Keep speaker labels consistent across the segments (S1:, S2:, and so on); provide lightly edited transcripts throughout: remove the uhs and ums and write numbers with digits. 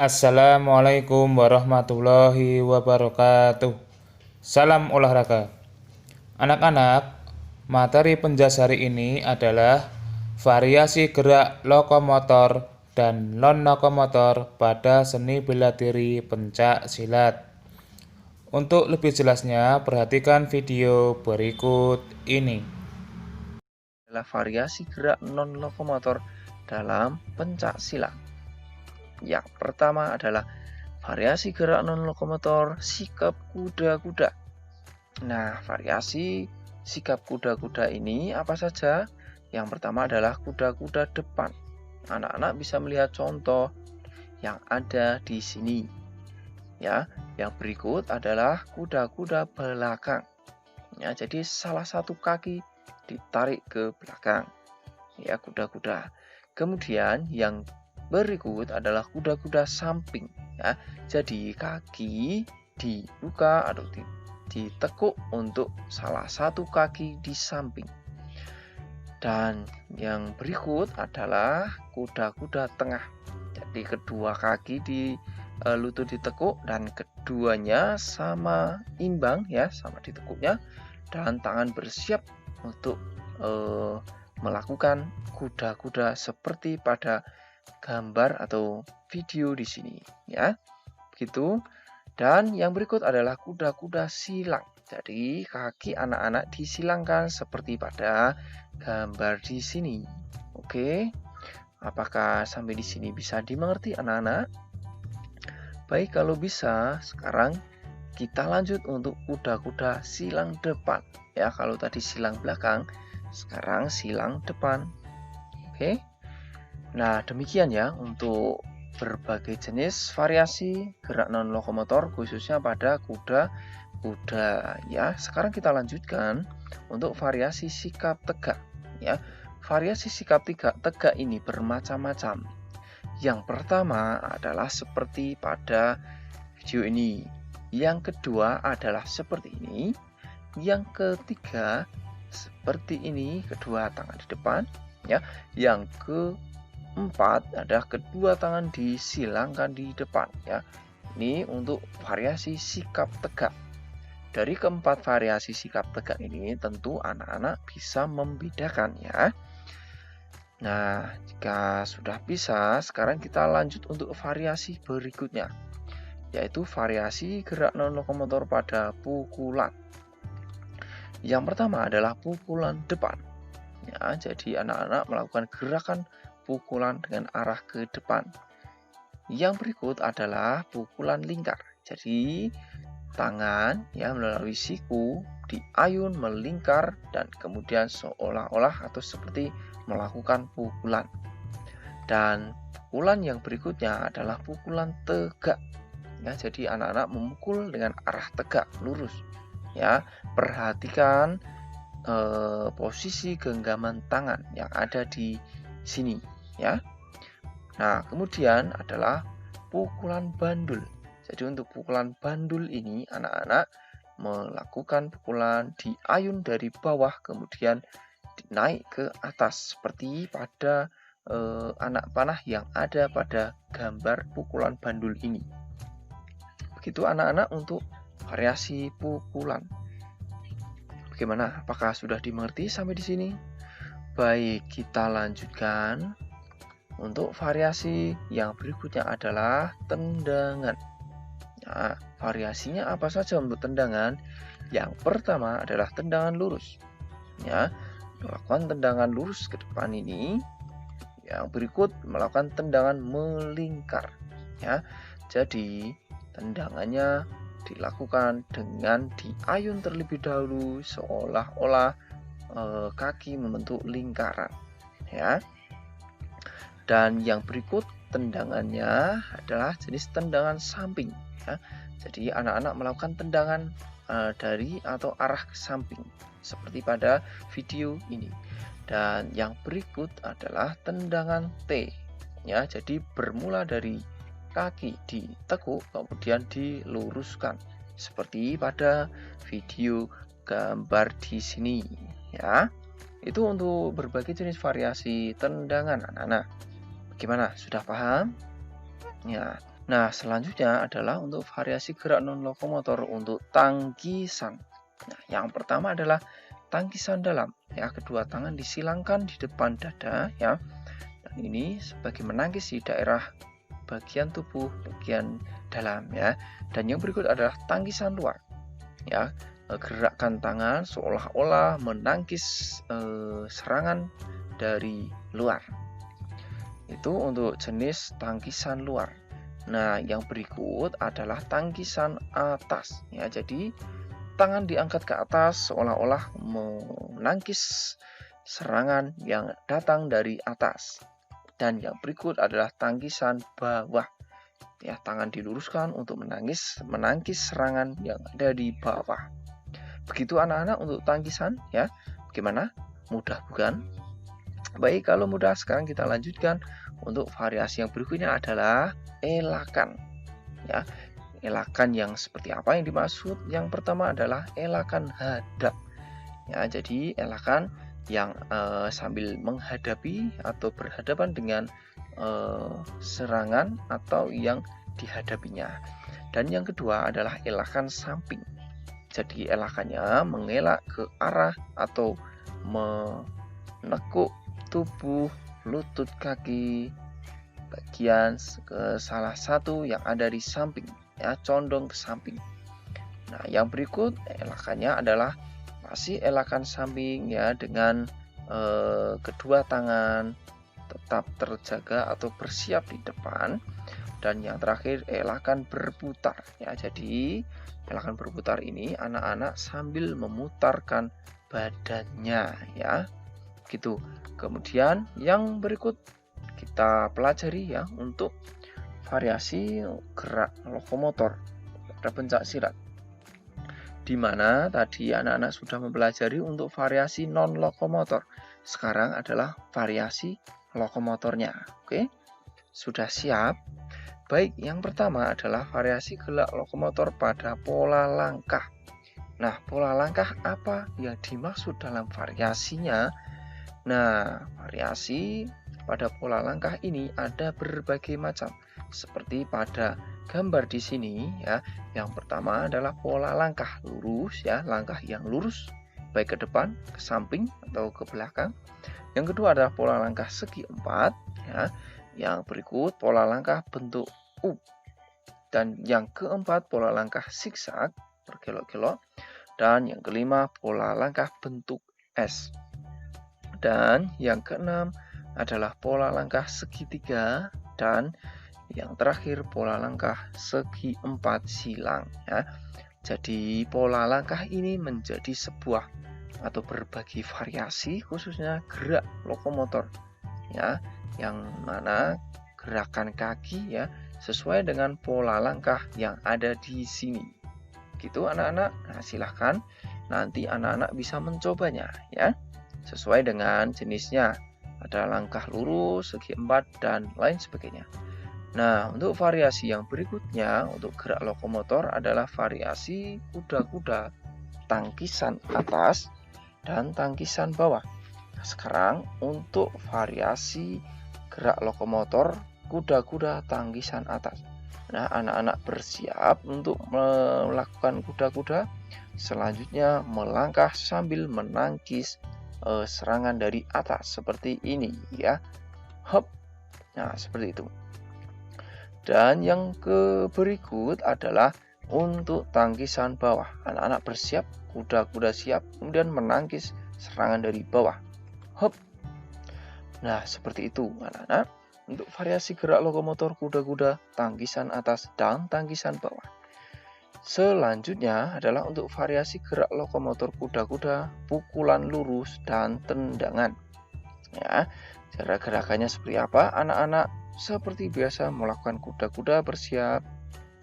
S1: Assalamualaikum warahmatullahi wabarakatuh. Salam olahraga. Anak-anak, materi penjas hari ini adalah variasi gerak lokomotor dan non-lokomotor pada seni bela diri pencak silat. Untuk lebih jelasnya, perhatikan video berikut ini.
S2: Adalah variasi gerak non-lokomotor dalam pencak silat. Yang pertama adalah variasi gerak non-lokomotor sikap kuda-kuda. Nah, variasi sikap kuda-kuda ini apa saja? Yang pertama adalah kuda-kuda depan. Anak-anak bisa melihat contoh yang ada di sini. Ya, yang berikut adalah kuda-kuda belakang. Ya, jadi salah satu kaki ditarik ke belakang. Ya, kuda-kuda. Kemudian yang berikut adalah kuda-kuda samping. Ya, jadi kaki dibuka atau ditekuk untuk salah satu kaki di samping. Dan yang berikut adalah kuda-kuda tengah. Jadi kedua kaki di lutut ditekuk dan keduanya sama imbang ya, sama ditekuknya, dan tangan bersiap untuk melakukan kuda-kuda seperti pada gambar atau video di sini ya. Begitu. Dan yang berikut adalah kuda-kuda silang. Jadi kaki anak-anak disilangkan seperti pada gambar di sini. Oke. Apakah sampai di sini bisa dimengerti anak-anak? Baik, kalau bisa, sekarang kita lanjut untuk kuda-kuda silang depan. Ya, kalau tadi silang belakang, sekarang silang depan. Oke. Nah, demikian ya untuk berbagai jenis variasi gerak non lokomotor khususnya pada kuda-kuda ya. Sekarang kita lanjutkan untuk variasi sikap tegak ya. Variasi sikap tegak ini bermacam-macam. Yang pertama adalah seperti pada video ini. Yang kedua adalah seperti ini. Yang ketiga seperti ini, kedua tangan di depan ya. Yang keempat adalah kedua tangan disilangkan di depan ya. Ini untuk variasi sikap tegak. Dari keempat variasi sikap tegak ini tentu anak-anak bisa membedakan ya. Nah, jika sudah bisa, sekarang kita lanjut untuk variasi berikutnya, yaitu variasi gerak non-lokomotor pada pukulan. Yang pertama adalah pukulan depan. Ya, jadi anak-anak melakukan gerakan pukulan dengan arah ke depan. Yang berikut adalah pukulan lingkar. Jadi tangan ya melalui siku diayun melingkar dan kemudian seolah-olah atau seperti melakukan pukulan. Dan pukulan yang berikutnya adalah pukulan tegak. Ya, jadi anak-anak memukul dengan arah tegak, lurus. Ya, perhatikan posisi genggaman tangan yang ada di sini, ya. Nah, kemudian adalah pukulan bandul. Jadi untuk pukulan bandul ini anak-anak melakukan pukulan diayun dari bawah kemudian naik ke atas seperti pada anak panah yang ada pada gambar pukulan bandul ini. Begitu anak-anak untuk variasi pukulan. Bagaimana? Apakah sudah dimengerti sampai di sini? Baik, kita lanjutkan. Untuk variasi yang berikutnya adalah tendangan. Nah, variasinya apa saja untuk tendangan? Yang pertama adalah tendangan lurus. Ya, melakukan tendangan lurus ke depan ini. Yang berikut melakukan tendangan melingkar. Ya, jadi tendangannya dilakukan dengan diayun terlebih dahulu seolah-olah kaki membentuk lingkaran ya. Dan yang berikut tendangannya adalah jenis tendangan samping ya. Jadi anak-anak melakukan tendangan dari atau arah ke samping seperti pada video ini. Dan yang berikut adalah tendangan T ya. Jadi bermula dari kaki ditekuk kemudian diluruskan seperti pada video gambar di sini ya. Itu untuk berbagai jenis variasi tendangan anak-anak. Bagaimana? Sudah paham? Ya. Nah, selanjutnya adalah untuk variasi gerak non-lokomotor untuk tangkisan. Nah, yang pertama adalah tangkisan dalam. Ya, kedua tangan disilangkan di depan dada ya. Dan ini sebagai menangkis di daerah bagian tubuh bagian dalam ya. Dan yang berikut adalah tangkisan luar. Ya, gerakan tangan seolah-olah menangkis serangan dari luar. Itu untuk jenis tangkisan luar. Nah, yang berikut adalah tangkisan atas ya. Jadi tangan diangkat ke atas seolah-olah menangkis serangan yang datang dari atas. Dan yang berikut adalah tangkisan bawah. Ya, tangan diluruskan untuk menangkis serangan yang ada di bawah. Begitu anak-anak untuk tangkisan ya. Bagaimana? Mudah bukan? Baik, kalau mudah sekarang kita lanjutkan untuk variasi yang berikutnya adalah elakan. Ya, elakan yang seperti apa yang dimaksud? Yang pertama adalah elakan hadap. Ya, jadi elakan yang sambil menghadapi atau berhadapan dengan serangan atau yang dihadapinya. Dan yang kedua adalah elakan samping. Jadi elakannya mengelak ke arah atau menekuk tubuh, lutut kaki, bagian ke salah satu yang ada di samping, ya, condong ke samping. Nah, yang berikut elakannya adalah masih elakan samping ya, dengan kedua tangan tetap terjaga atau bersiap di depan. Dan yang terakhir elakan berputar ya. Jadi elakan berputar ini anak-anak sambil memutarkan badannya ya. Gitu. Kemudian yang berikut kita pelajari ya untuk variasi gerak lokomotor pada pencak silat. Di mana tadi anak-anak sudah mempelajari untuk variasi non lokomotor. Sekarang adalah variasi lokomotornya. Oke. Sudah siap? Baik, yang pertama adalah variasi gerak lokomotor pada pola langkah. Nah, pola langkah apa yang dimaksud dalam variasinya? Nah, variasi pada pola langkah ini ada berbagai macam. Seperti pada gambar di sini ya. Yang pertama adalah pola langkah lurus ya, langkah yang lurus baik ke depan, ke samping atau ke belakang. Yang kedua adalah pola langkah segi empat ya. Yang berikut pola langkah bentuk U. Dan yang keempat pola langkah zigzag berkelok-kelok. Dan yang kelima pola langkah bentuk S. Dan yang keenam adalah pola langkah segitiga. Dan yang terakhir pola langkah segi empat silang ya. Jadi pola langkah ini menjadi sebuah atau berbagai variasi khususnya gerak lokomotor ya, yang mana gerakan kaki ya sesuai dengan pola langkah yang ada di sini. Gitu anak-anak. Nah, silahkan nanti anak-anak bisa mencobanya ya. Sesuai dengan jenisnya. Ada langkah lurus, segi empat, dan lain sebagainya. Nah, untuk variasi yang berikutnya untuk gerak lokomotor adalah variasi kuda-kuda tangkisan atas dan tangkisan bawah. Nah, sekarang untuk variasi gerak lokomotor kuda-kuda tangkisan atas. Nah, anak-anak bersiap untuk melakukan kuda-kuda. Selanjutnya melangkah sambil menangkis serangan dari atas seperti ini ya. Hop. Nah, seperti itu. Dan yang berikut adalah untuk tangkisan bawah. Anak-anak bersiap, kuda-kuda siap, kemudian menangkis serangan dari bawah. Hop. Nah, seperti itu anak-anak untuk variasi gerak lokomotor kuda-kuda tangkisan atas dan tangkisan bawah. Selanjutnya adalah untuk variasi gerak lokomotor kuda-kuda pukulan lurus dan tendangan. Ya, cara gerakannya seperti apa? Anak-anak seperti biasa melakukan kuda-kuda bersiap,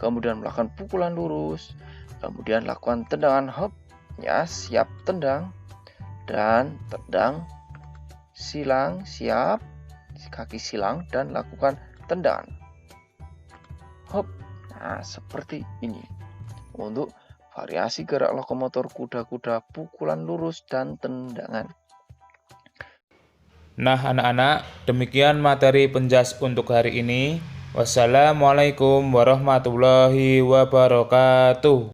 S2: kemudian melakukan pukulan lurus, kemudian lakukan tendangan hop, ya, siap tendang dan tendang, silang siap, kaki silang dan lakukan tendangan. Hop. Nah, seperti ini. Untuk variasi gerak lokomotor kuda-kuda pukulan lurus dan tendangan.
S1: Nah, anak-anak, demikian materi penjas untuk hari ini. Wassalamualaikum warahmatullahi wabarakatuh.